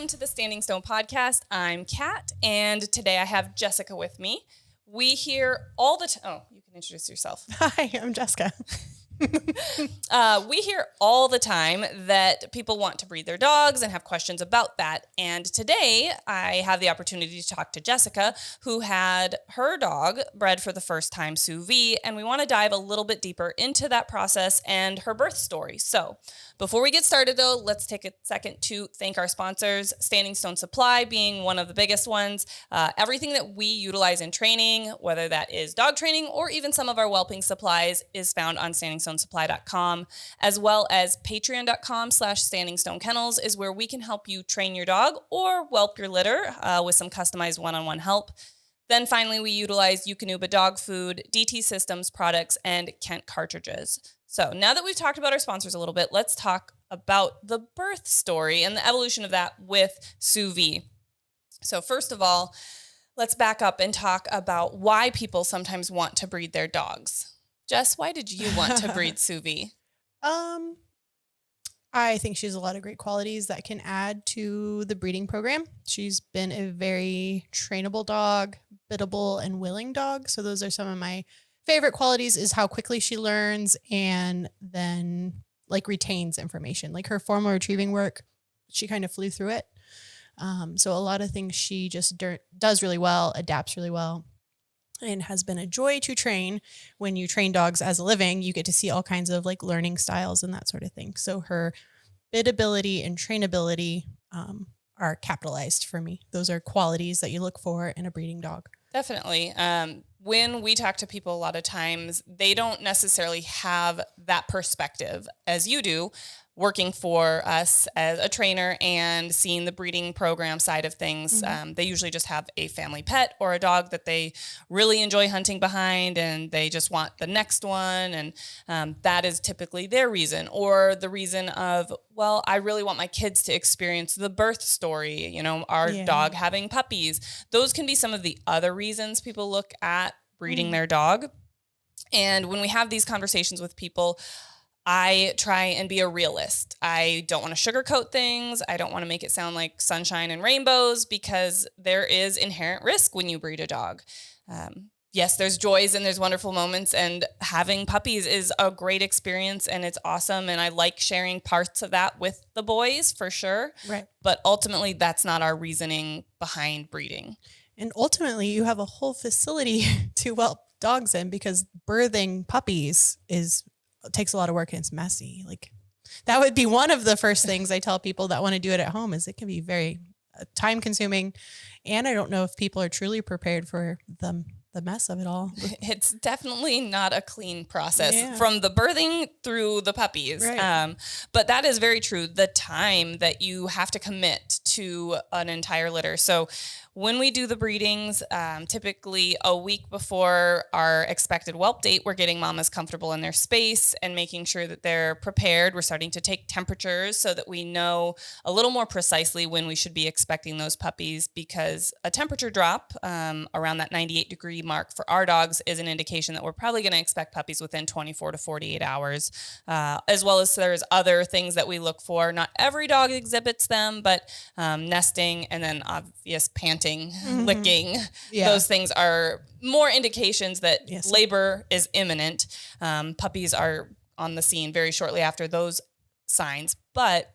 Welcome to the Standing Stone podcast. I'm Kat, and today I have Jessica with me. We hear all the time. Oh, you can introduce yourself. Hi, I'm Jessica. We hear all the time that people want to breed their dogs and have questions about that. And today I have the opportunity to talk to Jessica, who had her dog bred for the first time, Suvi, and we want to dive a little bit deeper into that process and her birth story. So before we get started, though, let's take a second to thank our sponsors, Standing Stone Supply being one of the biggest ones. Everything that we utilize in training, whether that is dog training or even some of our whelping supplies, is found on standingstonesupply.com, as well as patreon.com/Standing Stone Kennels is where we can help you train your dog or whelp your litter with some customized one-on-one help. Then finally, we utilize Eukanuba dog food, DT Systems products, and Kent cartridges. So now that we've talked about our sponsors a little bit, let's talk about the birth story and the evolution of that with Suvi. So first of all, let's back up and talk about why people sometimes want to breed their dogs. Jess, why did you want to breed Suvi? I think she has a lot of great qualities that can add to the breeding program. She's been a very trainable dog, biddable and willing dog. So those are some of my favorite qualities, is how quickly she learns and then retains information. Like her formal retrieving work, she kind of flew through it. So a lot of things she just does really well, adapts really well, and has been a joy to train. When you train dogs as a living, you get to see all kinds of learning styles and that sort of thing. So her biddability and trainability are capitalized for me. Those are qualities that you look for in a breeding dog. Definitely. When we talk to people, a lot of times they don't necessarily have that perspective as you do, working for us as a trainer and seeing the breeding program side of things. Mm-hmm. They usually just have a family pet or a dog that they really enjoy hunting behind, and they just want the next one. And that is typically their reason, or the reason of, well, I really want my kids to experience the birth story, our dog having puppies. Those can be some of the other reasons people look at breeding their dog. And when we have these conversations with people, I try and be a realist. I don't want to sugarcoat things. I don't want to make it sound like sunshine and rainbows, because there is inherent risk when you breed a dog. Yes, there's joys and there's wonderful moments, and having puppies is a great experience and it's awesome. And I like sharing parts of that with the boys for sure. Right. But ultimately, that's not our reasoning behind breeding. And ultimately, you have a whole facility to whelp dogs in, because birthing puppies takes a lot of work and it's messy. That would be one of the first things I tell people that want to do it at home, is it can be very time consuming. And I don't know if people are truly prepared for the mess of it all. It's definitely not a clean process from the birthing through the puppies. Right. But that is very true. The time that you have to commit to an entire litter. So when we do the breedings, typically a week before our expected whelp date, we're getting mamas comfortable in their space and making sure that they're prepared. We're starting to take temperatures so that we know a little more precisely when we should be expecting those puppies, because a temperature drop around that 98-degree mark for our dogs is an indication that we're probably going to expect puppies within 24 to 48 hours, as well as there's other things that we look for. Not every dog exhibits them, but nesting and then obvious panting. Licking, those things are more indications that labor is imminent. Puppies are on the scene very shortly after those signs. But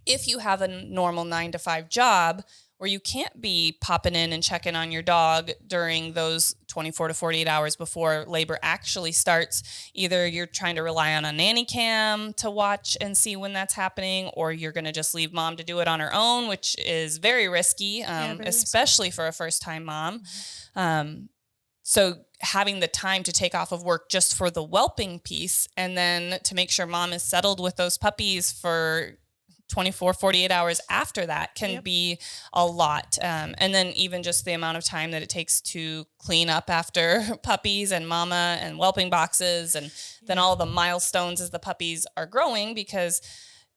if you have a normal 9-to-5 job where you can't be popping in and checking on your dog during those 24 to 48 hours before labor actually starts, either you're trying to rely on a nanny cam to watch and see when that's happening, or you're going to just leave mom to do it on her own, which is very risky, especially for a first-time mom. So having the time to take off of work just for the whelping piece, and then to make sure mom is settled with those puppies for 24, 48 hours after that can be a lot. And then even just the amount of time that it takes to clean up after puppies and mama and whelping boxes, and then all the milestones as the puppies are growing, because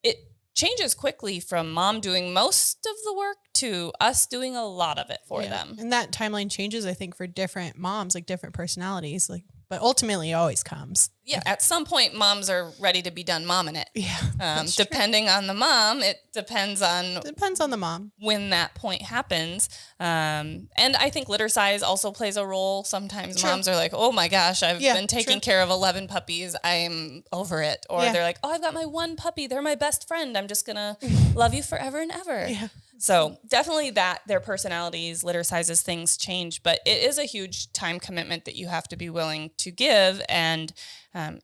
it changes quickly from mom doing most of the work to us doing a lot of it for them. And that timeline changes, I think, for different moms, different personalities. but ultimately it always comes. Yeah, at some point, moms are ready to be done momming it. Yeah, Depending on the mom, it depends on the mom when that point happens. And I think litter size also plays a role. Sometimes moms are like, oh my gosh, I've been taking care of 11 puppies. I'm over it. Or they're like, oh, I've got my one puppy. They're my best friend. I'm just going to love you forever and ever. Yeah. So definitely that their personalities, litter sizes, things change, but it is a huge time commitment that you have to be willing to give. And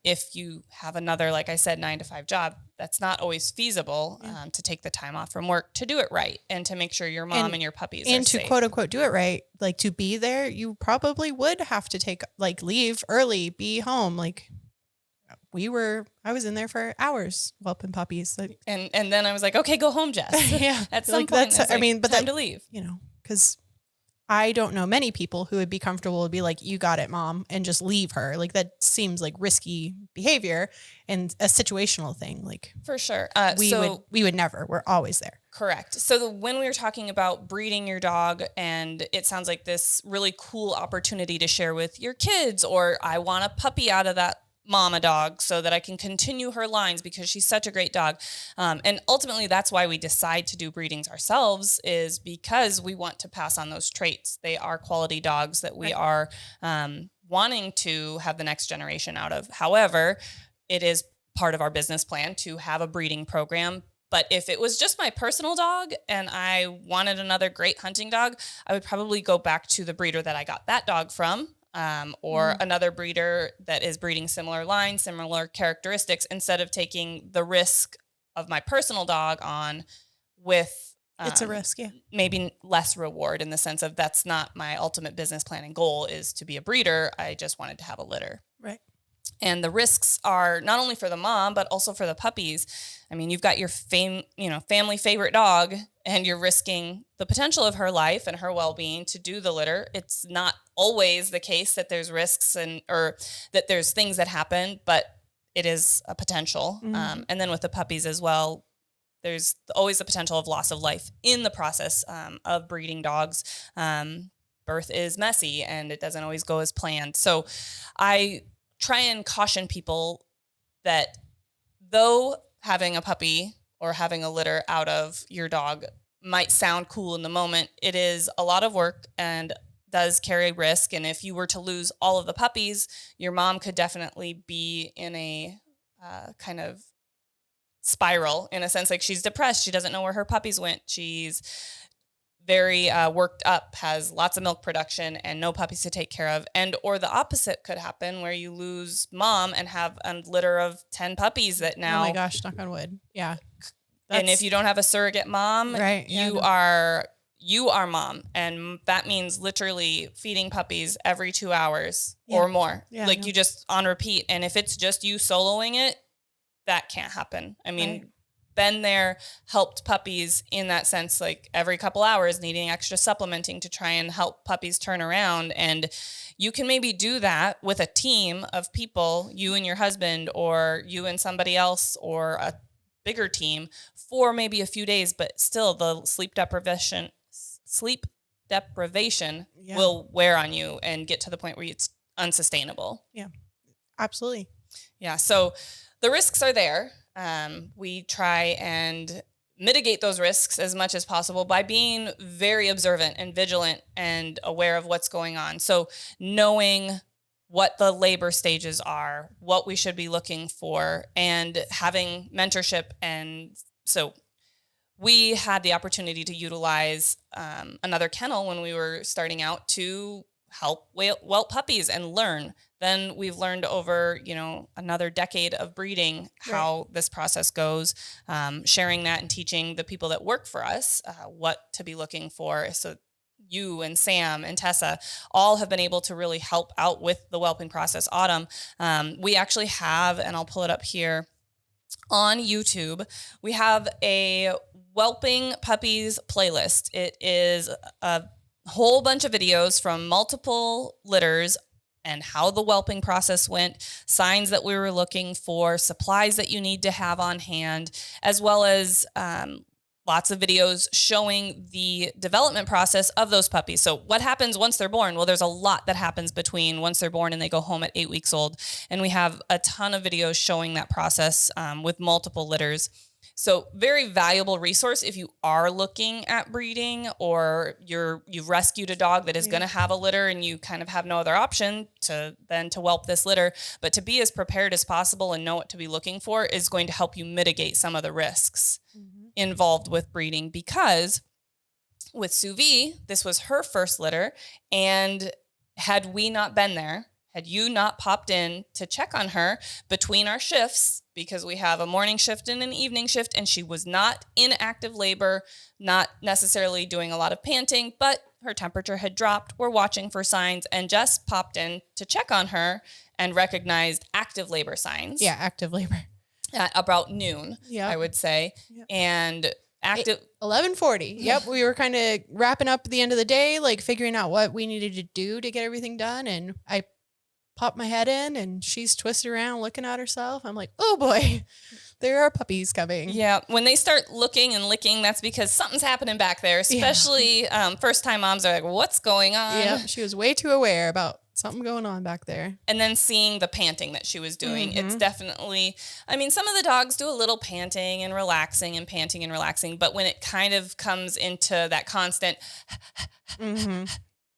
if you have another, like I said, 9 to 5 job, that's not always feasible to take the time off from work to do it right and to make sure your mom and your puppies are safe. And to quote unquote do it right, like to be there, you probably would have to take like leave early, be home. Like I was in there for hours whelping puppies. Like, and then I was like, okay, go home, Jess. Yeah. At some point, that's, I mean, but time to leave. You know, because I don't know many people who would be comfortable to be like, you got it, mom, and just leave her. Like that seems like risky behavior and a situational thing. Like for sure. We would never. We're always there. Correct. So when we were talking about breeding your dog, and it sounds like this really cool opportunity to share with your kids, or I want a puppy out of that mama dog so that I can continue her lines because she's such a great dog. And ultimately that's why we decide to do breedings ourselves, is because we want to pass on those traits. They are quality dogs that we are wanting to have the next generation out of. However, it is part of our business plan to have a breeding program. But if it was just my personal dog and I wanted another great hunting dog, I would probably go back to the breeder that I got that dog from. Or another breeder that is breeding similar lines, similar characteristics, instead of taking the risk of my personal dog on with it's a risk, maybe less reward, in the sense of that's not my ultimate business plan and goal is to be a breeder. I just wanted to have a litter. Right. And the risks are not only for the mom, but also for the puppies. I mean, you've got your family favorite dog, and you're risking the potential of her life and her well-being to do the litter. It's not always the case that there's risks or that there's things that happen, but it is a potential. And then with the puppies as well, there's always the potential of loss of life in the process of breeding dogs. Birth is messy and it doesn't always go as planned. So I try and caution people that though having a puppy or having a litter out of your dog might sound cool in the moment, it is a lot of work and does carry risk. And if you were to lose all of the puppies, your mom could definitely be in a kind of spiral, in a sense, like she's depressed. She doesn't know where her puppies went. She's very worked up, has lots of milk production and no puppies to take care of. Or the opposite could happen, where you lose mom and have a litter of 10 puppies that now, oh my gosh, knock on wood. Yeah. And if you don't have a surrogate mom, right, you are mom. And that means literally feeding puppies every 2 hours or more. You just on repeat. And if it's just you soloing it, that can't happen. I mean, been there, helped puppies in that sense, like every couple hours needing extra supplementing to try and help puppies turn around. And you can maybe do that with a team of people, you and your husband, or you and somebody else, or a bigger team for maybe a few days, but still the sleep deprivation will wear on you and get to the point where it's unsustainable. Yeah, absolutely. Yeah. So the risks are there. We try and mitigate those risks as much as possible by being very observant and vigilant and aware of what's going on. So knowing what the labor stages are, what we should be looking for, and having mentorship. And so we had the opportunity to utilize another kennel when we were starting out to help whelp puppies and learn. Then we've learned over, another decade of breeding how this process goes, sharing that and teaching the people that work for us what to be looking for. So you and Sam and Tessa all have been able to really help out with the whelping process. Autumn, we actually have, and I'll pull it up here on YouTube, we have a whelping puppies playlist. It is a whole bunch of videos from multiple litters and how the whelping process went, signs that we were looking for, supplies that you need to have on hand, as well as lots of videos showing the development process of those puppies. So what happens once they're born? Well, there's a lot that happens between once they're born and they go home at 8 weeks old. And we have a ton of videos showing that process with multiple litters. So very valuable resource if you are looking at breeding, or you've rescued a dog that is going to have a litter and you kind of have no other option to whelp this litter. But to be as prepared as possible and know what to be looking for is going to help you mitigate some of the risks involved with breeding, because with Suvi, this was her first litter. And had we not been there, had you not popped in to check on her between our shifts, because we have a morning shift and an evening shift, and she was not in active labor, not necessarily doing a lot of panting, but her temperature had dropped. We're watching for signs, and Jess popped in to check on her and recognized active labor signs. Yeah, active labor. At about noon, I would say. Yep. And active 11:40. Yep, we were kind of wrapping up at the end of the day, like figuring out what we needed to do to get everything done, and I popped my head in and she's twisted around looking at herself. I'm like, oh boy, there are puppies coming. Yeah. When they start looking and licking, that's because something's happening back there, especially first time moms are like, what's going on? Yeah. She was way too aware about something going on back there. And then seeing the panting that she was doing, it's definitely, I mean, some of the dogs do a little panting and relaxing and panting and relaxing, but when it kind of comes into that constant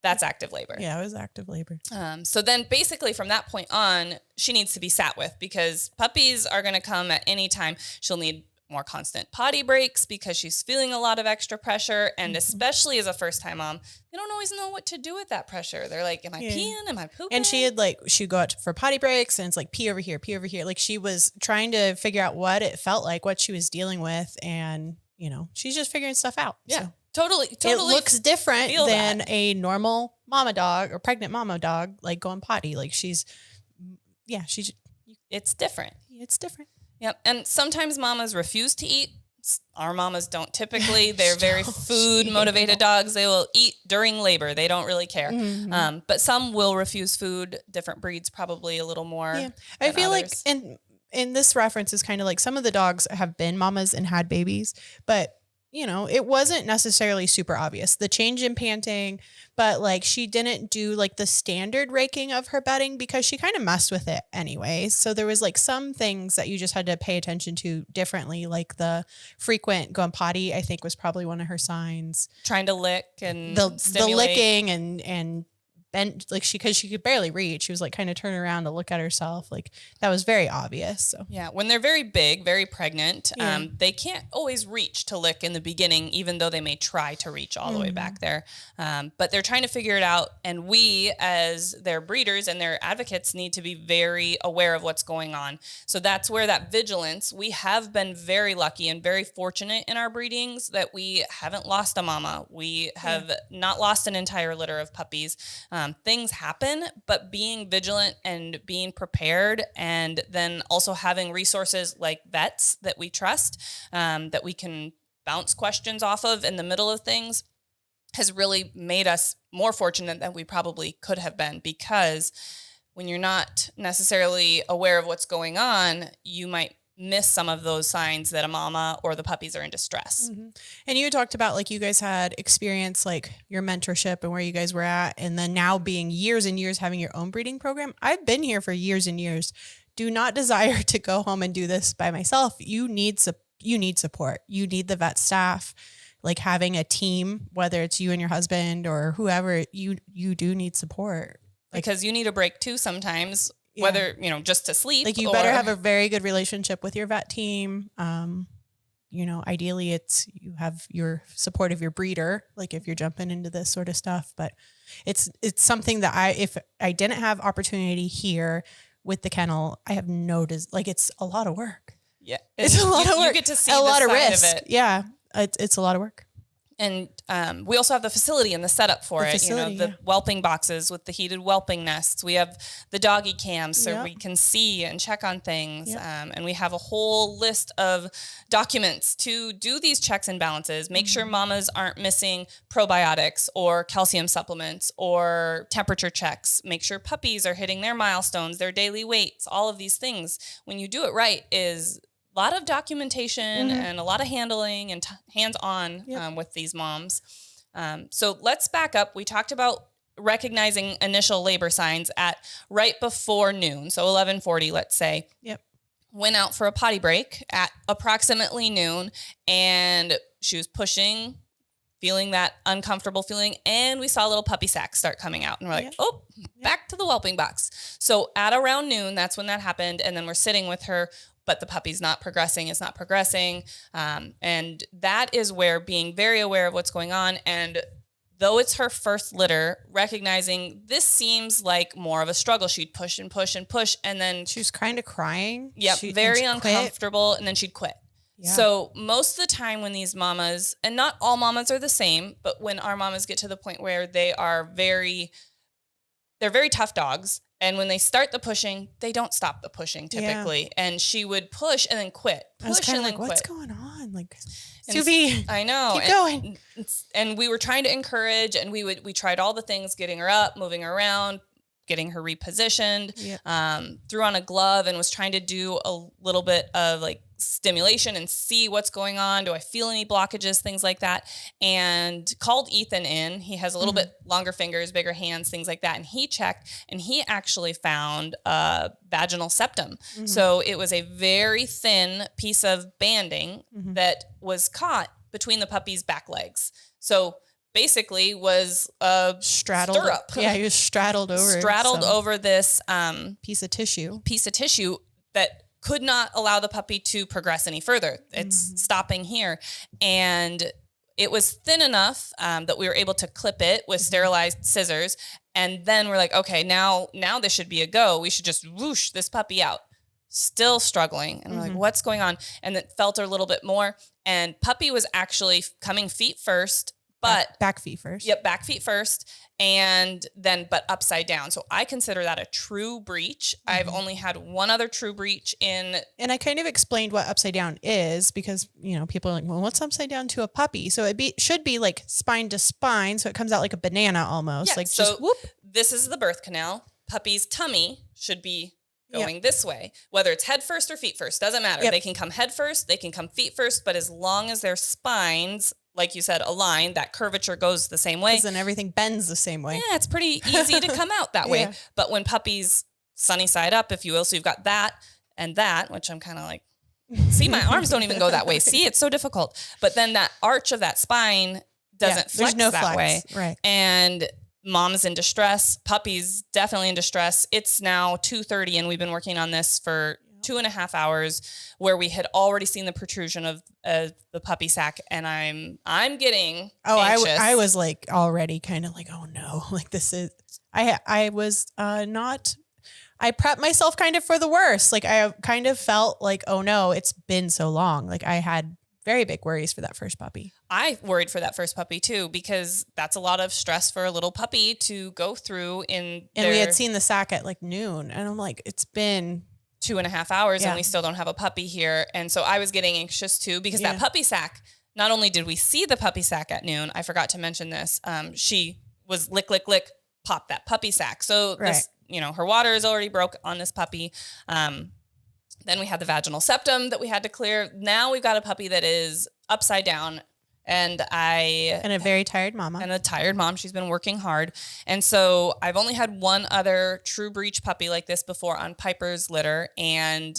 that's active labor. Yeah, it was active labor. So then basically from that point on, she needs to be sat with, because puppies are going to come at any time. She'll need more constant potty breaks because she's feeling a lot of extra pressure. And especially as a first time mom, they don't always know what to do with that pressure. They're like, am I peeing? Am I pooping? And she'd go out for potty breaks and it's like, pee over here, pee over here. Like she was trying to figure out what it felt like, what she was dealing with. And, she's just figuring stuff out. Yeah. So. Totally. It looks different than a normal mama dog or pregnant mama dog, like going potty. Like it's different. It's different. Yep. And sometimes mamas refuse to eat. Our mamas don't typically. They're very food motivated dogs. They will eat during labor. They don't really care. But some will refuse food. Different breeds probably a little more. Yeah. I feel others. like in this reference is kind of like some of the dogs have been mamas and had babies, but it wasn't necessarily super obvious, the change in panting, but like she didn't do like the standard raking of her bedding because she kind of messed with it anyway. So there was like some things that you just had to pay attention to differently, like the frequent going potty, I think was probably one of her signs. Trying to lick and the licking and bent, like because she could barely reach. She was like kind of turning around to look at herself. Like that was very obvious. So yeah, when they're very big, very pregnant, they can't always reach to lick in the beginning, even though they may try to reach all the way back there. But they're trying to figure it out. And we, as their breeders and their advocates, need to be very aware of what's going on. So that's where that vigilance, we have been very lucky and very fortunate in our breedings that we haven't lost a mama. We have not lost an entire litter of puppies. Things happen, but being vigilant and being prepared, and then also having resources like vets that we trust, that we can bounce questions off of in the middle of things, has really made us more fortunate than we probably could have been, because when you're not necessarily aware of what's going on, you might miss some of those signs that a mama or the puppies are in distress. And you talked about like you guys had experience, like your mentorship and where you guys were at, and then now being years and years having your own breeding program. I've been here for years and years. Do not desire to go home and do this by myself. You need support. You need the vet staff, like having a team, whether it's you and your husband or whoever, you do need support. Because you need a break too sometimes. Whether, just to sleep. Like you better have a very good relationship with your vet team. Ideally it's you have your support of your breeder, like if you're jumping into this sort of stuff. But it's something that if I didn't have opportunity here with the kennel, I have noticed like it's a lot of work. Yeah. It's a lot of work. You get to see a lot of side risk. Of it. Yeah. It's a lot of work. And we also have the facility and the setup for it. The whelping boxes with the heated whelping nests. We have the doggy cams so we can see and check on things. And we have a whole list of documents to do these checks and balances. Make sure mamas aren't missing probiotics or calcium supplements or temperature checks. Make sure puppies are hitting their milestones, their daily weights. All of these things, when you do it right, is lot of documentation and a lot of handling and hands-on with these moms. So let's back up. We talked about recognizing initial labor signs at right before noon. So 11:40, let's say. Yep. Went out for a potty break at approximately noon, and she was pushing, feeling that uncomfortable feeling, and we saw a little puppy sack start coming out, and we're like, back to the whelping box. So at around noon, that's when that happened, and then we're sitting with her, but the puppy's not progressing, it's not progressing, and that is where being very aware of what's going on, and though it's her first litter, recognizing this seems like more of a struggle. She'd push and push and push, and then she was kind of crying. Yep, very uncomfortable, and then she'd quit. Yeah. So most of the time when these mamas, and not all mamas are the same, but when our mamas get to the point where they're very tough dogs, and when they start the pushing, they don't stop the pushing typically. Yeah. And she would push and then quit. Push and then quit. What's going on? Like, Suvi, I know. Keep going. And we were trying to encourage, and we tried all the things, getting her up, moving her around, getting her repositioned, threw on a glove and was trying to do a little bit of like stimulation and see what's going on. Do I feel any blockages, things like that? And called Ethan in. He has a little bit longer fingers, bigger hands, things like that. And he checked, and he actually found a vaginal septum. So it was a very thin piece of banding that was caught between the puppy's back legs. So basically was a straddled stirrup. Yeah, he was straddled over this piece of tissue that could not allow the puppy to progress any further. It's stopping here. And it was thin enough that we were able to clip it with sterilized scissors. And then we're like, okay, now this should be a go. We should just whoosh this puppy out. Still struggling. And we're like, what's going on? And then felt her a little bit more. And puppy was actually coming feet first, but back feet first. Yep, back feet first. And then, but upside down. So I consider that a true breech. I've only had one other true breech in. And I kind of explained what upside down is because, people are like, well, what's upside down to a puppy? So should be like spine to spine. So it comes out like a banana almost. Yeah, like so just whoop. This is the birth canal. Puppy's tummy should be going this way, whether it's head first or feet first, doesn't matter. They can come head first, they can come feet first, but as long as their spines, like you said, aligned, that curvature goes the same way. Because then everything bends the same way. Yeah, it's pretty easy to come out that way. But when puppy's sunny side up, if you will, so you've got that and that, which I'm kind of like, see, my arms don't even go that way. See, it's so difficult. But then that arch of that spine doesn't flex that way. Right. And mom's in distress, puppy's definitely in distress. It's now 2:30 and we've been working on this for 2.5 hours where we had already seen the protrusion of the puppy sack, and I'm getting anxious. I was like already kind of like, oh no, like this is, I was not, I prepped myself kind of for the worst. Like I kind of felt like, oh no, it's been so long. Like I had very big worries for that first puppy. I worried for that first puppy too, because that's a lot of stress for a little puppy to go through and we had seen the sack at like noon, and I'm like, it's been 2.5 hours and we still don't have a puppy here. And so I was getting anxious too, because that puppy sack, not only did we see the puppy sack at noon, I forgot to mention this. She was lick, pop that puppy sack. So this, her water is already broke on this puppy. Then we had the vaginal septum that we had to clear. Now we've got a puppy that is upside down. And a very tired mama. And a tired mom. She's been working hard. And so I've only had one other true breech puppy like this before on Piper's litter. And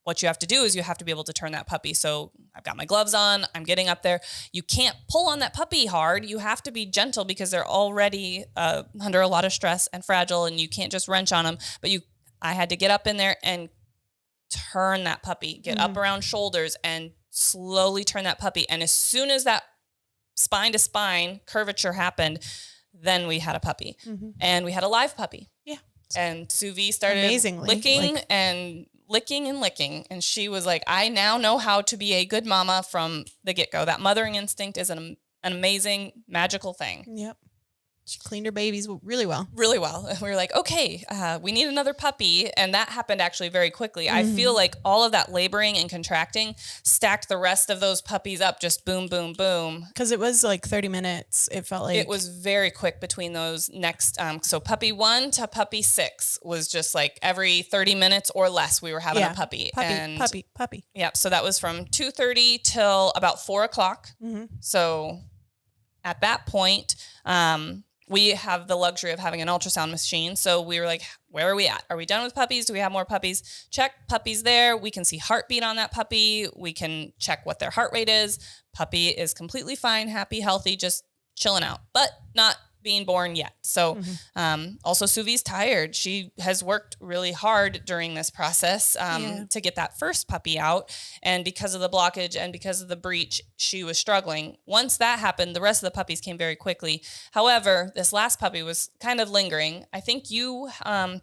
what you have to do is you have to be able to turn that puppy. So I've got my gloves on. I'm getting up there. You can't pull on that puppy hard. You have to be gentle because they're already under a lot of stress and fragile, and you can't just wrench on them. But I had to get up in there and turn that puppy, get up around shoulders and slowly turn that puppy. And as soon as that spine to spine curvature happened, then we had a puppy and we had a live puppy. Yeah. And Suvi started licking and licking. And she was like, I now know how to be a good mama from the get-go. That mothering instinct is an amazing, magical thing. Yep. She cleaned her babies really well. Really well. And we were like, okay, we need another puppy. And that happened actually very quickly. I feel like all of that laboring and contracting stacked the rest of those puppies up, just boom, boom, boom. Because it was like 30 minutes. It felt like it was very quick between those next. So puppy 1 to puppy 6 was just like every 30 minutes or less, we were having a puppy. Puppy. Yep. So that was from 2:30 till about 4:00. So at that point, we have the luxury of having an ultrasound machine. So we were like, where are we at? Are we done with puppies? Do we have more puppies? Check, puppies there. We can see heartbeat on that puppy. We can check what their heart rate is. Puppy is completely fine, happy, healthy, just chilling out, but not being born yet. So also Suvi's tired. She has worked really hard during this process to get that first puppy out. And because of the blockage and because of the breech, she was struggling. Once that happened, the rest of the puppies came very quickly. However, this last puppy was kind of lingering. I think you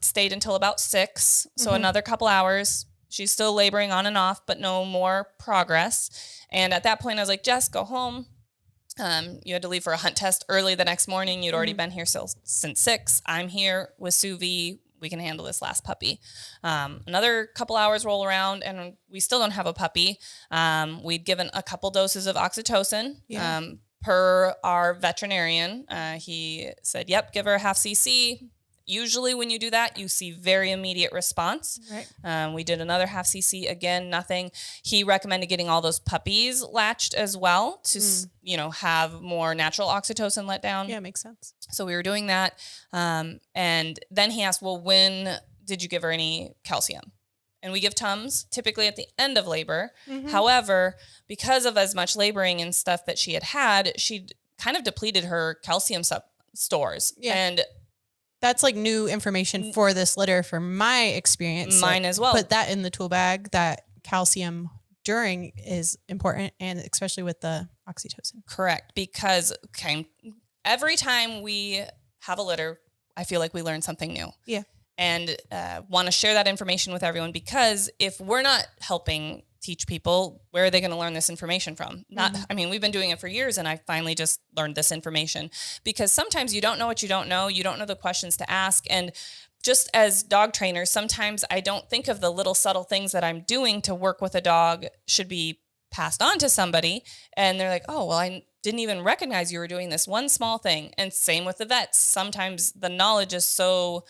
stayed until about 6. So another couple hours. She's still laboring on and off, but no more progress. And at that point, I was like, Jess, go home. You had to leave for a hunt test early the next morning. You'd already been here since 6. I'm here with Suvi. We can handle this last puppy. Another couple hours roll around and we still don't have a puppy. We'd given a couple doses of oxytocin. Per our veterinarian. He said, yep, give her a half cc. Usually when you do that, you see very immediate response. Right. We did another half cc, again, nothing. He recommended getting all those puppies latched as well to, have more natural oxytocin let down. Yeah, makes sense. So we were doing that. And then he asked, well, when did you give her any calcium? And we give Tums typically at the end of labor. However, because of as much laboring and stuff that she had, she'd kind of depleted her calcium stores. Yeah. And that's like new information for this litter from my experience. Mine as well. Put that in the tool bag, that calcium during is important, and especially with the oxytocin. Correct. Because every time we have a litter, I feel like we learn something new. Yeah. And want to share that information with everyone, because if we're not helping teach people, where are they going to learn this information from? We've been doing it for years and I finally just learned this information, because sometimes you don't know what you don't know. You don't know the questions to ask. And just as dog trainers, sometimes I don't think of the little subtle things that I'm doing to work with a dog should be passed on to somebody. And they're like, oh, well, I didn't even recognize you were doing this one small thing. And same with the vets. Sometimes the knowledge is so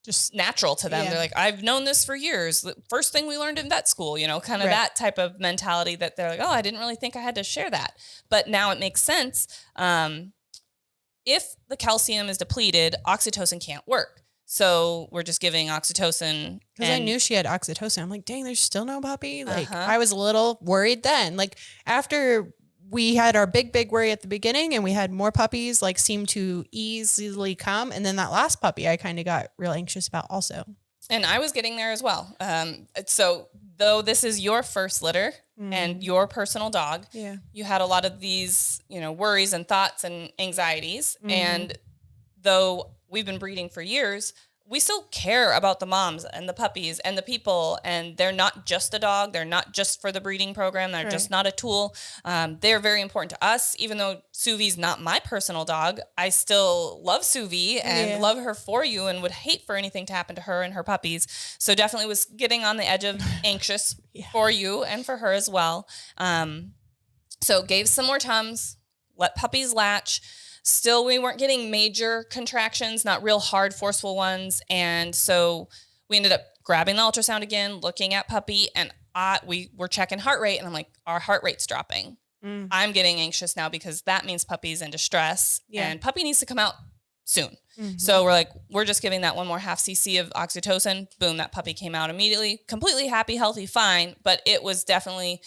just natural to them. Yeah. They're like, I've known this for years. The first thing we learned in vet school, kind of that type of mentality that they're like, oh, I didn't really think I had to share that. But now it makes sense. If the calcium is depleted, oxytocin can't work. So we're just giving oxytocin. Because I knew she had oxytocin. I'm like, dang, there's still no puppy. Like I was a little worried then. Like after we had our big worry at the beginning and we had more puppies seem to easily come. And then that last puppy I kind of got real anxious about also. And I was getting there as well. So though this is your first litter and your personal dog, you had a lot of these, worries and thoughts and anxieties. And though we've been breeding for years, we still care about the moms and the puppies and the people, and they're not just a dog. They're not just for the breeding program. They're just not a tool. They're very important to us. Even though Suvi's not my personal dog, I still love Suvi and love her for you and would hate for anything to happen to her and her puppies. So definitely was getting on the edge of anxious for you and for her as well. So gave some more Tums, let puppies latch. Still, we weren't getting major contractions, not real hard, forceful ones. And so we ended up grabbing the ultrasound again, looking at puppy, and we were checking heart rate. And I'm like, our heart rate's dropping. I'm getting anxious now because that means puppy's in distress and puppy needs to come out soon. So we're like, we're just giving that one more half cc of oxytocin. Boom, that puppy came out immediately, completely happy, healthy, fine. But it was definitely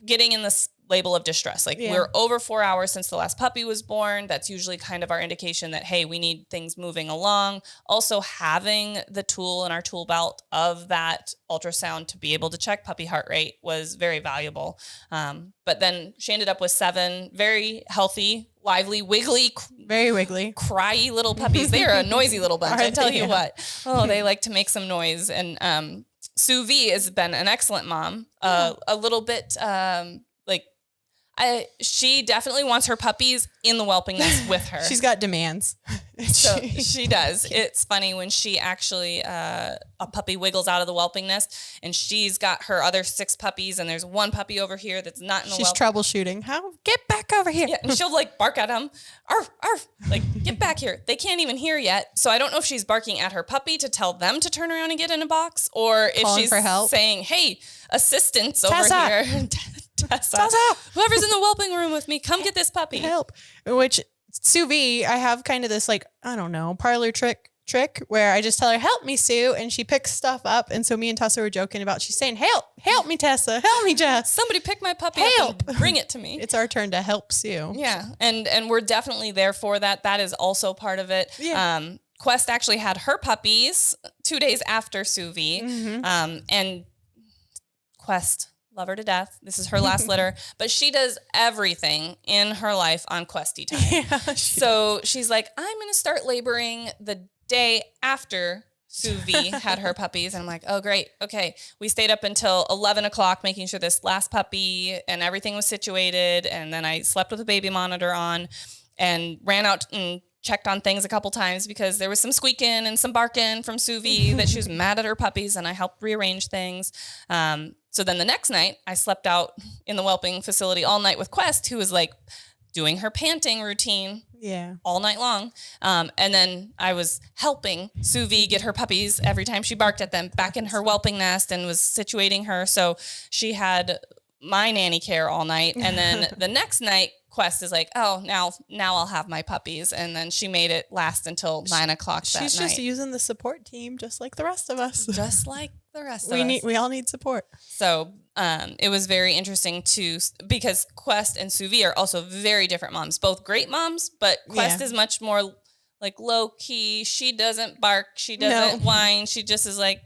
getting in this label of distress. We're over 4 hours since the last puppy was born. That's usually kind of our indication that, hey, we need things moving along. Also having the tool in our tool belt of that ultrasound to be able to check puppy heart rate was very valuable. But then she ended up with 7 very healthy, lively, very wiggly, cryy little puppies. They're a noisy little bunch. I tell you what. Oh, they like to make some noise. And Suvi has been an excellent mom. A little bit She definitely wants her puppies in the whelping nest with her. She's got demands. So she does. It's funny when she actually, a puppy wiggles out of the whelping nest and she's got her other 6 puppies and there's one puppy over here that's not in the She's troubleshooting. How? Get back over here. Yeah, and she'll like bark at them. Arf, arf, like get back here. They can't even hear yet. So I don't know if she's barking at her puppy to tell them to turn around and get in a box or if Calling she's for help. Saying, hey, assistance Tessa. over here. Tessa. Whoever's in the whelping room with me, come get this puppy. Help. Which Suvi, I have kind of this like, I don't know, parlor trick where I just tell her, help me, Sue. And she picks stuff up. And so me and Tessa were joking about, she's saying, help me, Tessa. Help me, Jess. Somebody pick my puppy Help. up and bring it to me. It's our turn to help Sue. Yeah. And we're definitely there for that. That is also part of it. Yeah. Quest actually had her puppies 2 days after Suvi. Mm-hmm. And Quest, love her to death. This is her last litter, but she does everything in her life on Questy time. Yeah, So she's like, I'm going to start laboring the day after Suvi had her puppies. And I'm like, oh, great. Okay. We stayed up until 11 o'clock, making sure this last puppy and everything was situated. And then I slept with a baby monitor on and ran out and checked on things a couple times because there was some squeaking and some barking from Suvi that she was mad at her puppies, and I helped rearrange things. So then the next night I slept out in the whelping facility all night with Quest, who was like doing her panting routine all night long. And then I was helping Suvi get her puppies every time she barked at them back in her whelping nest and was situating her. So she had my nanny care all night. And then the next night, Quest is like, oh, now I'll have my puppies. And then she made it last until 9 o'clock that night. She's just using the support team just like the rest of us. Just like the rest of us. We all need support. So it was very interesting because Quest and Suvi are also very different moms, both great moms, but Quest is much more like low key. She doesn't bark. She doesn't whine. She just is like,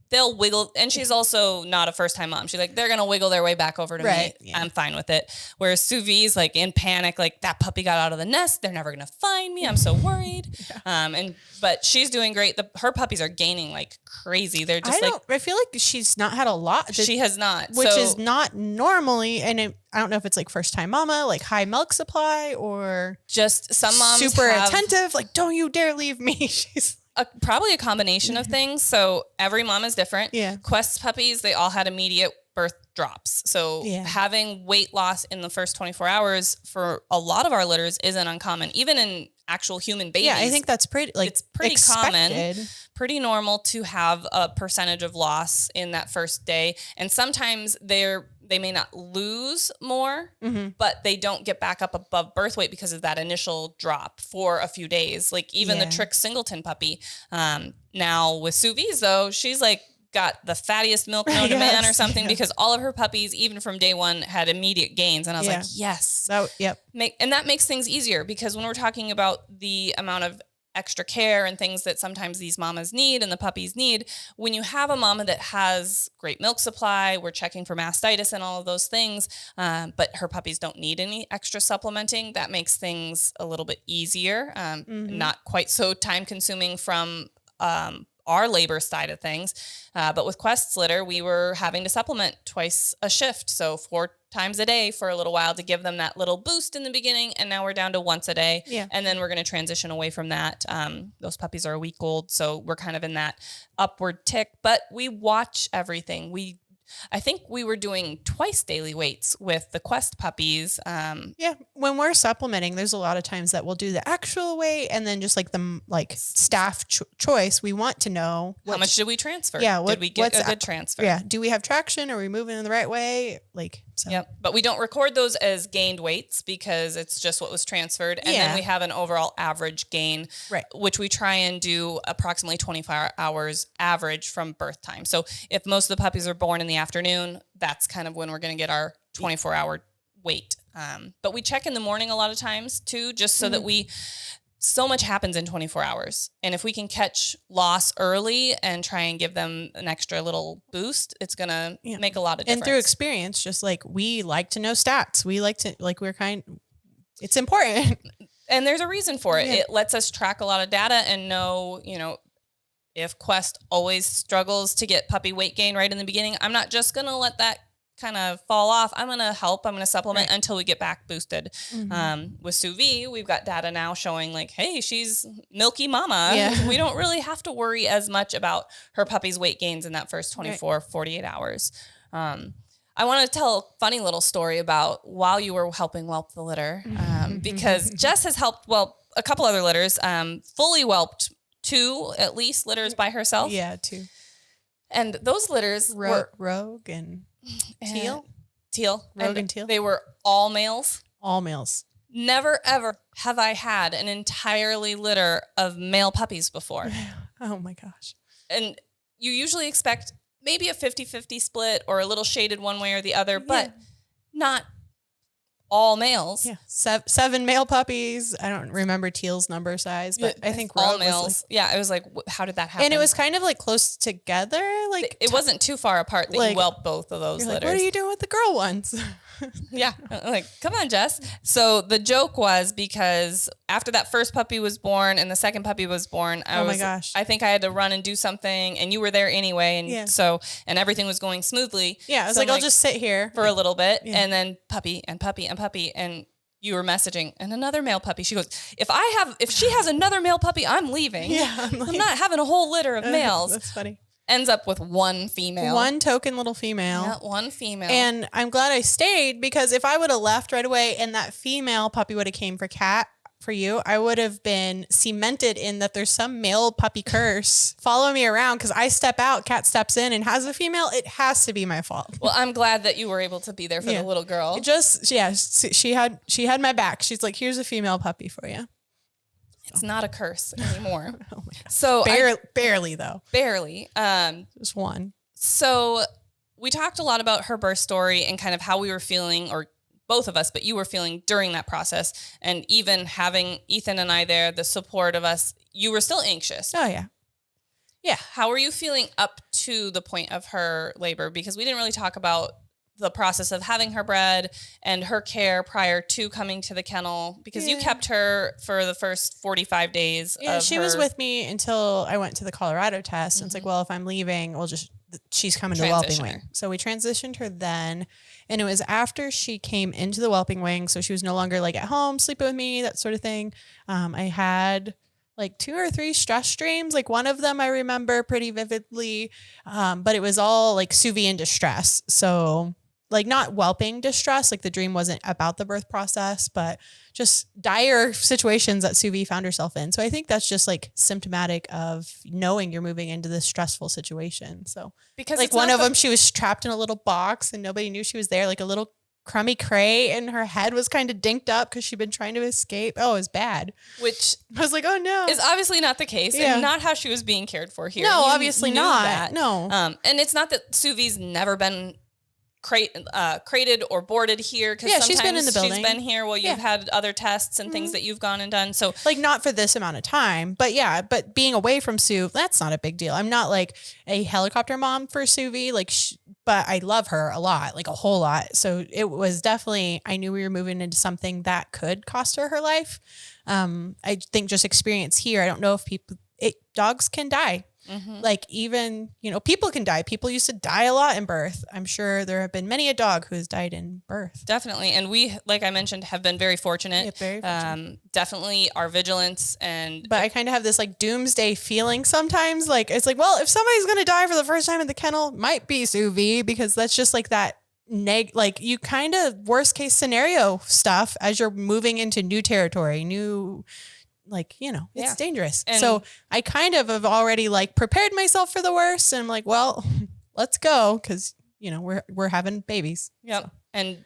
they'll wiggle. And she's also not a first time mom. She's like, they're going to wiggle their way back over to me. Yeah. I'm fine with it. Whereas Suvi's like in panic, like that puppy got out of the nest. They're never going to find me. I'm so worried. But she's doing great. Her puppies are gaining like crazy. They're just I feel like she's not had a lot. She has not. Which is not normally. And I don't know if it's like first time mama, like high milk supply, or just some moms super attentive. Like, don't you dare leave me. She's probably a combination of things. So every mom is different. Yeah. Quest's puppies, they all had immediate birth drops. So having weight loss in the first 24 hours for a lot of our litters isn't uncommon, even in actual human babies. Yeah, I think that's it's pretty common, pretty normal to have a percentage of loss in that first day. And sometimes they may not lose more, but they don't get back up above birth weight because of that initial drop for a few days. Like even the Trick Singleton puppy. Now with Suvi's though, she's like got the fattiest milk known to man or something because all of her puppies, even from day one, had immediate gains. And I was like, yes. And that makes things easier because when we're talking about the amount of extra care and things that sometimes these mamas need and the puppies need, when you have a mama that has great milk supply, we're checking for mastitis and all of those things, but her puppies don't need any extra supplementing, that makes things a little bit easier, not quite so time consuming from our labor side of things. But with Quest's litter, we were having to supplement twice a shift. So 4 times a day for a little while to give them that little boost in the beginning. And now we're down to once a day. Yeah. And then we're going to transition away from that. Those puppies are a week old. So we're kind of in that upward tick, but we watch everything. I think we were doing twice daily weights with the Quest puppies. When we're supplementing, there's a lot of times that we'll do the actual weight and then just like the staff choice. We want to know how much did we transfer? Yeah, did we get a good transfer? Yeah, do we have traction? Are we moving in the right way? Yep. But we don't record those as gained weights because it's just what was transferred. And then we have an overall average gain, which we try and do approximately 24 hours average from birth time. So if most of the puppies are born in the afternoon, that's kind of when we're going to get our 24-hour weight. But we check in the morning a lot of times too, just so that so much happens in 24 hours. And if we can catch loss early and try and give them an extra little boost, it's going to make a lot of difference. And through experience, just like we like to know stats. We like to, it's important. And there's a reason for it. Yeah. It lets us track a lot of data and know, if Quest always struggles to get puppy weight gain right in the beginning, I'm not just going to let that kind of fall off, I'm going to help. I'm going to supplement until we get back boosted. With Suvi, we've got data now showing like, hey, she's milky mama. Yeah. We don't really have to worry as much about her puppy's weight gains in that first 24, 48 hours. I want to tell a funny little story about while you were helping whelp the litter, because Jess has helped whelp a couple other litters, fully whelped 2 at least litters by herself. Yeah, 2. And those litters were Rogue and Teal. Rogue and Teal. They were all males. All males. Never, ever have I had an entirely litter of male puppies before. Oh my gosh. And you usually expect maybe a 50-50 split or a little shaded one way or the other, but not all males. Yeah. 7 male puppies. I don't remember Teal's number size, but I think all Rogue males. was Yeah. It was like, how did that happen? and it was kind of like close together. Like it wasn't too far apart that like, you whelped both of those you're like, litters. what are you doing with the girl ones? Yeah. Like, come on, Jess. So the joke was because after that first puppy was born and the second puppy was born, my gosh. I think I had to run and do something and you were there anyway. And and everything was going smoothly. Yeah. I was So like, I'll just sit here for a little bit and then puppy and puppy and puppy. And you were messaging and another male puppy. She goes, if she has another male puppy, I'm leaving. Yeah. I'm not having a whole litter of males. That's funny. Ends up with one female. One token little female. Yeah, one female. And I'm glad I stayed because if I would have left right away and that female puppy would have came for you, I would have been cemented in that there's some male puppy curse following me around because I step out, Cat steps in and has a female. It has to be my fault. Well, I'm glad that you were able to be there for the little girl. She had my back. She's like, here's a female puppy for you. It's not a curse anymore. Oh my God. So barely though. barely. Just one. So we talked a lot about her birth story and kind of how we were feeling, or both of us, but you were feeling during that process. And even having Ethan and I there, the support of us, you were still anxious. Oh yeah. Yeah. How were you feeling up to the point of her labor? Because we didn't really talk about the process of having her bred and her care prior to coming to the kennel, because you kept her for the first 45 days. Yeah, she was with me until I went to the Colorado test. And it's like, well, if I'm leaving, she's coming to the whelping wing. So we transitioned her then. And it was after she came into the whelping wing. So she was no longer like at home, sleeping with me, that sort of thing. I had like 2 or 3 stress dreams. Like one of them I remember pretty vividly. But it was all like Suvi in distress. So like not whelping distress, like the dream wasn't about the birth process, but just dire situations that Suvi found herself in. So I think that's just like symptomatic of knowing you're moving into this stressful situation. So because like one of them, she was trapped in a little box and nobody knew she was there, like a little crummy crate, and her head was kind of dinked up because she'd been trying to escape. Oh, it was bad. Which I was like, oh no. Is obviously not the case and not how she was being cared for here. No, obviously not. That. No. And it's not that Suvi's never been crated or boarded here, because she's been in the building. She's been here while you've had other tests and things that you've gone and done. So like not for this amount of time, but being away from Sue, that's not a big deal. I'm not like a helicopter mom for Suvi, but I love her a lot, like a whole lot. So it was definitely, I knew we were moving into something that could cost her life. I think just experience here. I don't know if dogs can die. Mm-hmm. Like even, people can die. People used to die a lot in birth. I'm sure there have been many a dog who has died in birth. Definitely. And we, like I mentioned, have been very fortunate. Yeah, very fortunate. Definitely our vigilance but I kind of have this like doomsday feeling sometimes. Like, it's like, well, if somebody's going to die for the first time in the kennel, might be Suvi, because that's just like that like you kind of worst case scenario stuff as you're moving into new territory, it's dangerous. And so I kind of have already like prepared myself for the worst. And I'm like, well, let's go. Cause we're having babies. Yep. So. And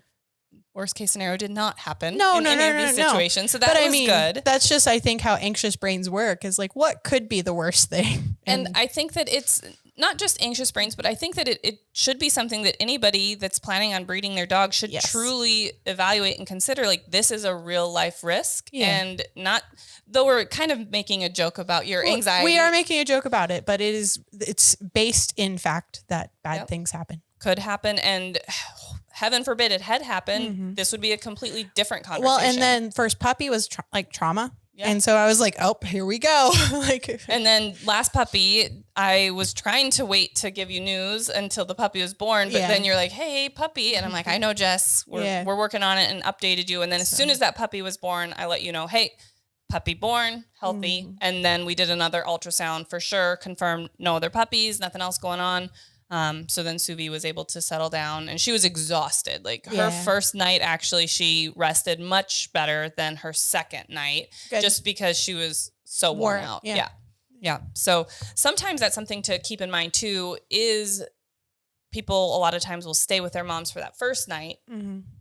worst case scenario did not happen. No, in any of these situations. So that was good. That's just, I think how anxious brains work is like, what could be the worst thing? And I think that it's not just anxious brains, but I think that it should be something that anybody that's planning on breeding their dog should truly evaluate and consider. Like, this is a real life risk, and not, though we're kind of making a joke about your anxiety. We are making a joke about it, but it's based in fact that bad things happen. Could happen. And heaven forbid it had happened. Mm-hmm. This would be a completely different conversation. Well, and then first puppy was trauma. Yeah. And so I was like, oh, here we go. Like, and then last puppy, I was trying to wait to give you news until the puppy was born, but then you're like, hey, puppy. And I'm like, I know, Jess, we're working on it, and updated you. And then as soon as that puppy was born, I let you know, hey, puppy born, healthy. And then we did another ultrasound for sure, confirmed no other puppies, nothing else going on. So then Suvi was able to settle down, and she was exhausted. Like her first night, actually, she rested much better than her second night, just because she was so worn out. Yeah. So sometimes that's something to keep in mind too, is people a lot of times will stay with their moms for that first night,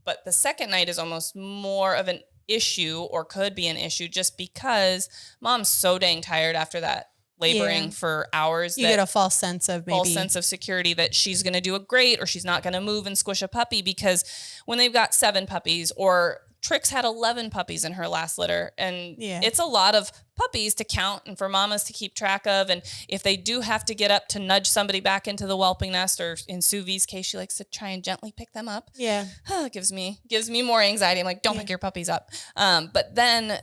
but the second night is almost more of an issue, or could be an issue, just because mom's so dang tired after that laboring for hours. You get a false sense of security that she's going to do it great, or she's not going to move and squish a puppy, because when they've got 7 puppies, or Trix had 11 puppies in her last litter, and it's a lot of puppies to count and for mamas to keep track of. And if they do have to get up to nudge somebody back into the whelping nest, or in Suvi's case, she likes to try and gently pick them up. It gives me more anxiety. I'm like, don't pick your puppies up. But then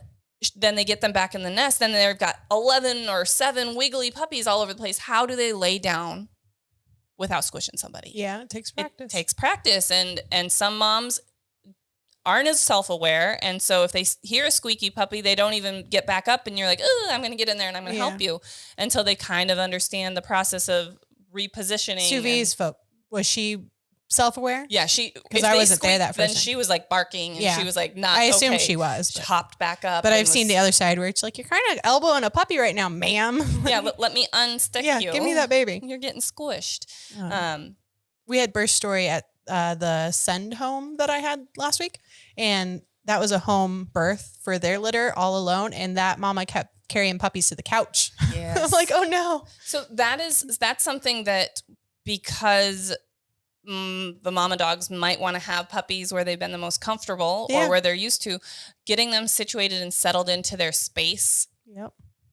they get them back in the nest. Then they've got 11 or 7 wiggly puppies all over the place. How do they lay down without squishing somebody? Yeah, it takes practice. It takes practice. And some moms aren't as self-aware. And so if they hear a squeaky puppy, they don't even get back up, and you're like, oh, I'm going to get in there and I'm going to help you, until they kind of understand the process of repositioning. Suvi's was she self-aware? Yeah, because I wasn't there that first then time. she was like barking, and she was like not. I assumed she was. She hopped back up. But I've seen the other side where it's like, you're kind of elbowing a puppy right now, ma'am. Yeah, let me unstick you. Yeah, give me that baby. You're getting squished. We had birth story at the send home that I had last week, and that was a home birth for their litter all alone, and that mama kept carrying puppies to the couch. Yes. I'm like, oh no. So that's something that, because the mama dogs might want to have puppies where they've been the most comfortable, or where they're used to, getting them situated and settled into their space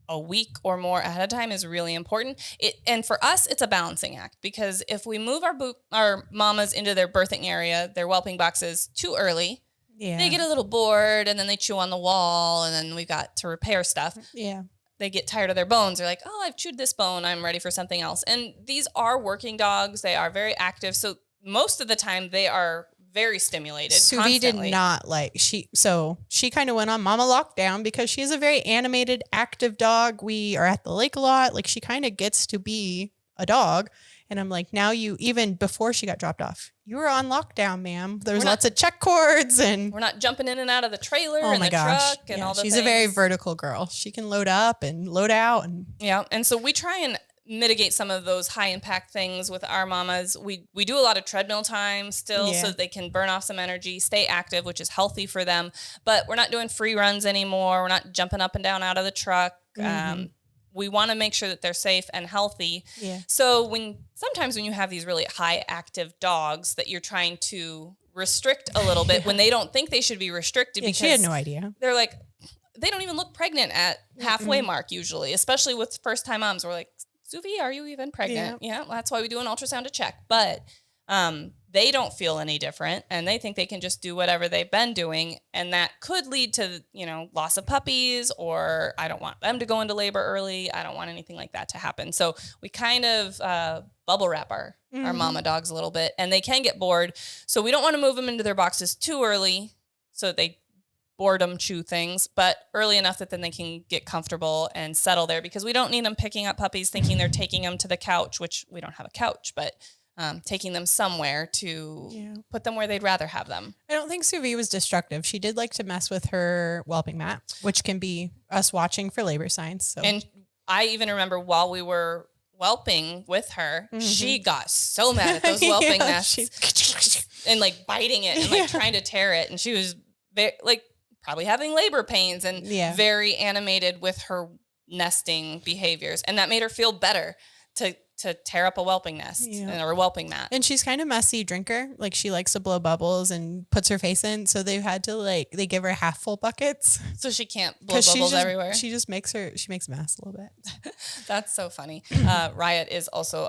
a week or more ahead of time is really important. And for us, it's a balancing act, because if we move our mamas into their birthing area, their whelping boxes, too early, they get a little bored, and then they chew on the wall, and then we've got to repair stuff. They get tired of their bones. They're like, oh, I've chewed this bone, I'm ready for something else. And these are working dogs. They are very active. So most of the time they are very stimulated. Suvi did not like, she kind of went on mama lockdown, because she is a very animated, active dog. We are at the lake a lot. Like, she kind of gets to be a dog. And I'm like, now even before she got dropped off, you were on lockdown, ma'am. There's lots of check cords, and we're not jumping in and out of the trailer and the truck and all the things. She's a very vertical girl. She can load up and load out. And so we try and mitigate some of those high impact things with our mamas. We do a lot of treadmill time still, so that they can burn off some energy, stay active, which is healthy for them. But we're not doing free runs anymore. We're not jumping up and down out of the truck. We want to make sure that they're safe and healthy. So sometimes when you have these really high active dogs that you're trying to restrict a little bit, when they don't think they should be restricted, because she had no idea. They're like, they don't even look pregnant at halfway mark usually, especially with first time moms. We're like, Suvi, are you even pregnant? Yeah, that's why we do an ultrasound to check. But they don't feel any different, and they think they can just do whatever they've been doing. And that could lead to, loss of puppies, or I don't want them to go into labor early. I don't want anything like that to happen. So we kind of bubble wrap our mama dogs a little bit, and they can get bored. So we don't want to move them into their boxes too early, so that they boredom chew things, but early enough that then they can get comfortable and settle there, because we don't need them picking up puppies thinking they're taking them to the couch, which we don't have a couch, but taking them somewhere to put them where they'd rather have them. I don't think Suvi was destructive. She did like to mess with her whelping mat, which can be us watching for labor signs. So. And I even remember while we were whelping with her, she got so mad at those whelping nests and like biting it and like trying to tear it. And she was probably having labor pains and very animated with her nesting behaviors. And that made her feel better to tear up a whelping nest or a whelping mat. And she's kind of messy drinker. Like, she likes to blow bubbles and puts her face in. So they've had to they give her half full buckets. So she can't blow bubbles everywhere. She just makes a mess a little bit. That's so funny. Riot is also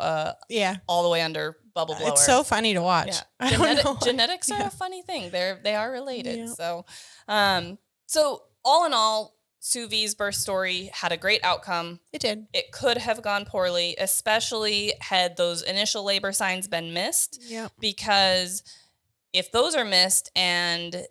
all the way under bubble blower. It's so funny to watch. Yeah. Genetics are a funny thing. They are related. Yeah. So all in all, Suvi's birth story had a great outcome. It did. It could have gone poorly, especially had those initial labor signs been missed. Yep. Because if those are missed and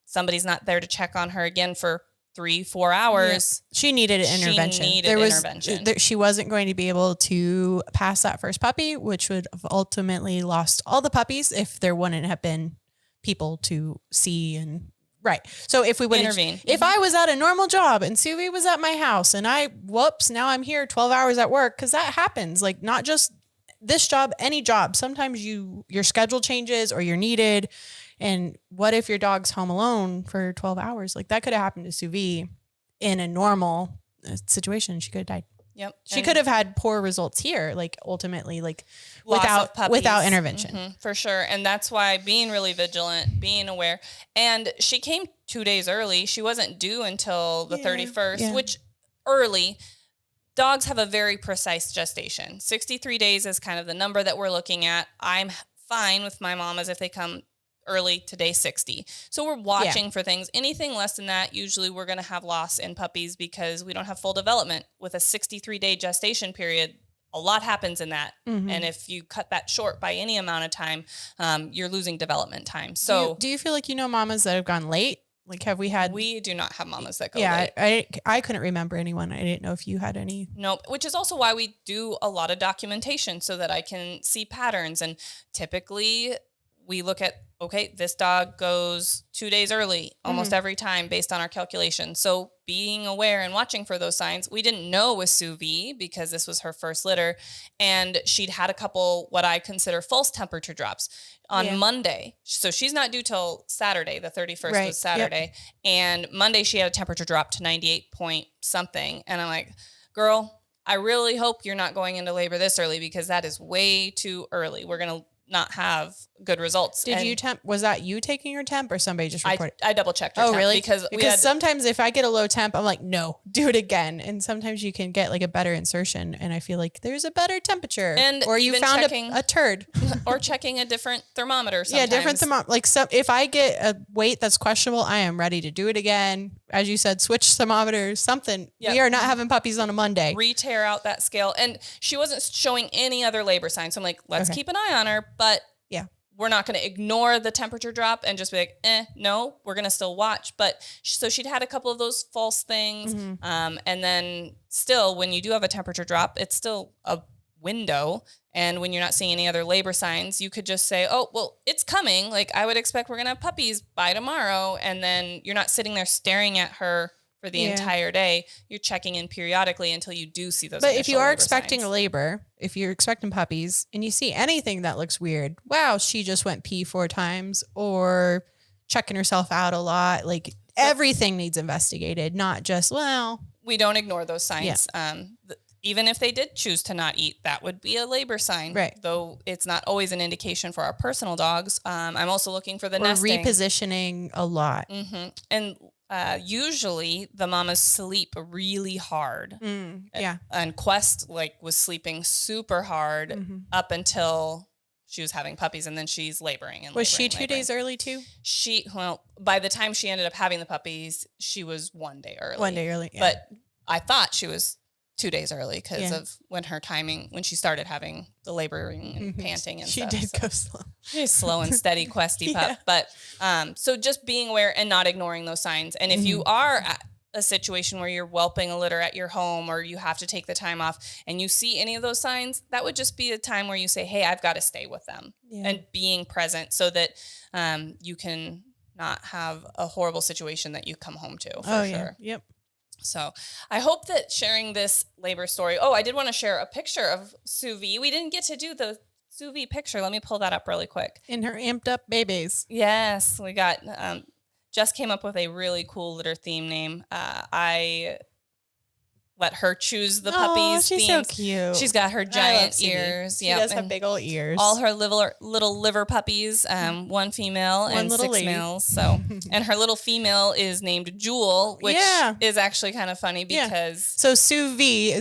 somebody's not there to check on her again for 3-4 hours, she needed an intervention. She wasn't going to be able to pass that first puppy, which would have ultimately lost all the puppies if there wouldn't have been people to see and right. So if we would intervene, if I was at a normal job and Suvi was at my house and now I'm here 12 hours at work, because that happens, like not just this job, any job. Sometimes your schedule changes or you're needed. And what if your dog's home alone for 12 hours? Like that could have happened to Suvi in a normal situation. She could have died. Yep. She could have had poor results here, like ultimately, like without intervention. For sure. And that's why being really vigilant, being aware. And she came 2 days early. She wasn't due until the 31st, which early. Dogs have a very precise gestation. 63 days is kind of the number that we're looking at. I'm fine with my mamas if they come early to day 60. So we're watching for things. Anything less than that, usually we're going to have loss in puppies because we don't have full development. With a 63-day gestation period, a lot happens in that. Mm-hmm. And if you cut that short by any amount of time, you're losing development time. So do you feel like mamas that have gone late? Like, have we had? We do not have mamas that go late. I couldn't remember anyone. I didn't know if you had any. Nope. Which is also why we do a lot of documentation so that I can see patterns. And typically we look at, okay, this dog goes 2 days early almost every time based on our calculation. So being aware and watching for those signs. We didn't know with Suvi because this was her first litter, and she'd had a couple what I consider false temperature drops on Monday. So she's not due till Saturday. The 31st was Saturday. Yep. And Monday she had a temperature drop to 98 point something. And I'm like, girl, I really hope you're not going into labor this early because that is way too early. We're going to not have good results. Did you temp? Was that you taking your temp or somebody just reported? I double checked her temp. Really? Because sometimes if I get a low temp, I'm like, no, do it again. And sometimes you can get like a better insertion. And I feel like there's a better temperature. Or you found a turd. Or checking a different thermometer sometimes. Yeah, different thermometer. Like if I get a weight that's questionable, I am ready to do it again. As you said, switch thermometers, something. Yep. We are not having puppies on a Monday. Re-tear out that scale. And she wasn't showing any other labor signs. So I'm like, let's keep an eye on her. But we're not going to ignore the temperature drop and just be like, no, we're going to still watch. But so she'd had a couple of those false things. Mm-hmm. And then still, when you do have a temperature drop, it's still a window. And when you're not seeing any other labor signs, you could just say, oh, well, it's coming. Like I would expect we're going to have puppies by tomorrow. And then you're not sitting there staring at her for the entire day. You're checking in periodically until you do see those. But if you are expecting a labor, if you're expecting puppies and you see anything that looks weird, wow, she just went pee 4 times or checking herself out a lot. Like everything needs investigated, not just, we don't ignore those signs. Yeah. Even if they did choose to not eat, that would be a labor sign. Right. Though it's not always an indication for our personal dogs. I'm also looking for the nesting. Repositioning a lot. Mm-hmm. And usually the mamas sleep really hard. And Quest was sleeping super hard up until she was having puppies, and then she's laboring. And was she 2 days early too? By the time she ended up having the puppies, she was 1 day early. 1 day early. Yeah. But I thought she was 2 days early because of when she started having the laboring and panting and she stuff. She did go slow. She's slow and steady, Questy pup. But so just being aware and not ignoring those signs. And if you are at a situation where you're whelping a litter at your home or you have to take the time off and you see any of those signs, that would just be a time where you say, hey, I've got to stay with them and being present so that you can not have a horrible situation that you come home to for sure. Yep. So I hope that sharing this labor story. Oh, I did want to share a picture of Suvi. We didn't get to do the Suvi picture. Let me pull that up really quick. In her amped up babies. Yes, we got, Jess came up with a really cool litter theme name. I let her choose the puppies. She's themes. So cute. She's got her giant ears. She does have big old ears. All her little liver puppies, one female and 6 males. So, and her little female is named Jewel, which is actually kind of funny because. So Suvi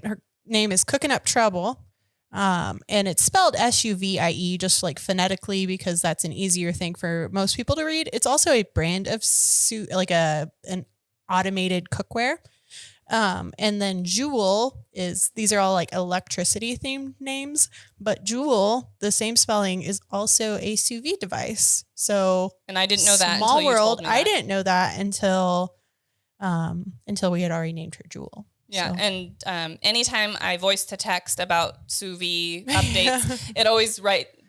her name is Cooking Up Trouble. And it's spelled Suvie, just like phonetically, because that's an easier thing for most people to read. It's also a brand of an automated cookware. And then Jewel these are all like electricity themed names, but Jewel, the same spelling, is also a Suvi device. So, and I didn't know that small until you world. told me that. I didn't know that until we had already named her Jewel. Yeah. So. And anytime I voice to text about Suvi updates, it always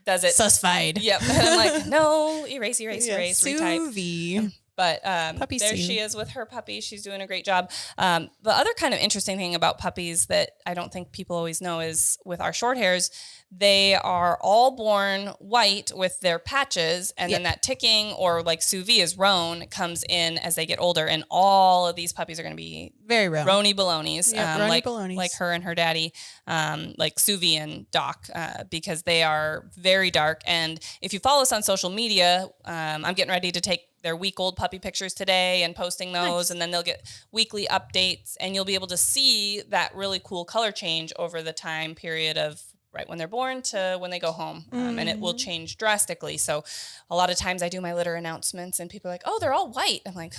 does it. Suspied. Yep. And I'm like, no, erase, retype. Suvi. But Puppy there Sue. she is with her puppy. She's doing a great job. The other kind of interesting thing about puppies that I don't think people always know is with our short hairs, they are all born white with their patches. And then that ticking, or like Suvi is roan, comes in as they get older. And all of these puppies are going to be very roan. Rony balonies, balonies. like her and her daddy, like Suvi and Doc, because they are very dark. And if you follow us on social media, I'm getting ready to take their week-old puppy pictures today and posting those. Nice. And then they'll get weekly updates, and you'll be able to see that really cool color change over the time period of right when they're born to when they go home. And it will change drastically. So a lot of times I do my litter announcements and people are like, oh, they're all white. I'm like,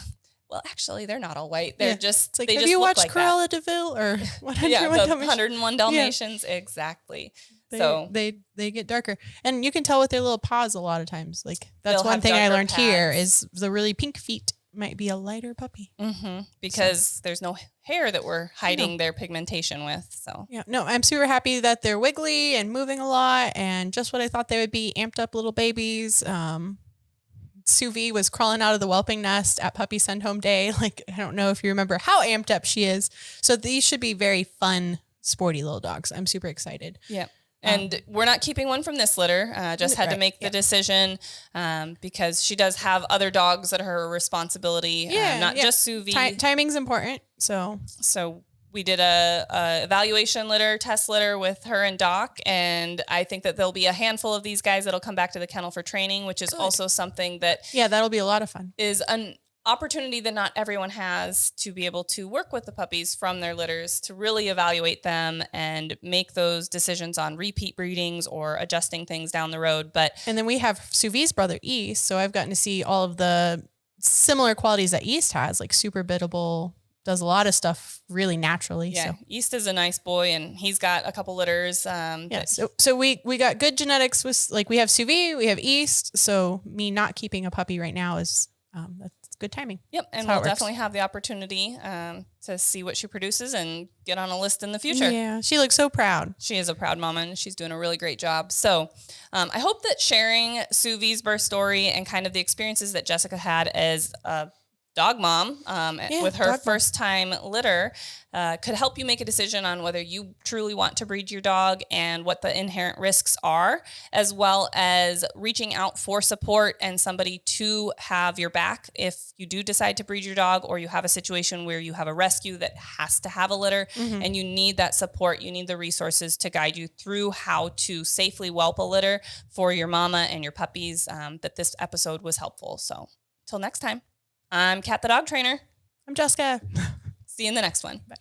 well, actually they're not all white. They're just, it's like, they have just you look watched like Cruella de Vil or 101 the Dalmatians? 101 Dalmatians? Yeah. Exactly. So they get darker, and you can tell with their little paws a lot of times. Like that's one thing I learned here is the really pink feet might be a lighter puppy. Because there's no hair that we're hiding their pigmentation with. So no, I'm super happy that they're wiggly and moving a lot, and just what I thought they would be, amped up little babies. Suvi was crawling out of the whelping nest at puppy send home day. Like, I don't know if you remember how amped up she is. So these should be very fun, sporty little dogs. I'm super excited. Yeah. And we're not keeping one from this litter. Just had to make the decision because she does have other dogs that are her responsibility, not just Suvi. Timing's important. So we did a evaluation litter, test litter with her and Doc, and I think that there'll be a handful of these guys that'll come back to the kennel for training, which is also something that that'll be a lot of fun. Is an opportunity that not everyone has to be able to work with the puppies from their litters to really evaluate them and make those decisions on repeat breedings or adjusting things down the road. And then we have Suvi's brother East, so I've gotten to see all of the similar qualities that East has, like super biddable, does a lot of stuff really naturally. Yeah, so. East is a nice boy, and he's got a couple litters. So we got good genetics with, like, we have Suvi, we have East. So me not keeping a puppy right now is that's good timing. Yep, and we'll definitely have the opportunity to see what she produces and get on a list in the future. Yeah, she looks so proud. She is a proud mama, and she's doing a really great job. So I hope that sharing Suvi's birth story and kind of the experiences that Jessica had as a dog mom with her first time litter could help you make a decision on whether you truly want to breed your dog and what the inherent risks are, as well as reaching out for support and somebody to have your back if you do decide to breed your dog, or you have a situation where you have a rescue that has to have a litter and you need that support. You need the resources to guide you through how to safely whelp a litter for your mama and your puppies, that this episode was helpful. So till next time. I'm Kat the dog trainer. I'm Jessica. See you in the next one. Bye.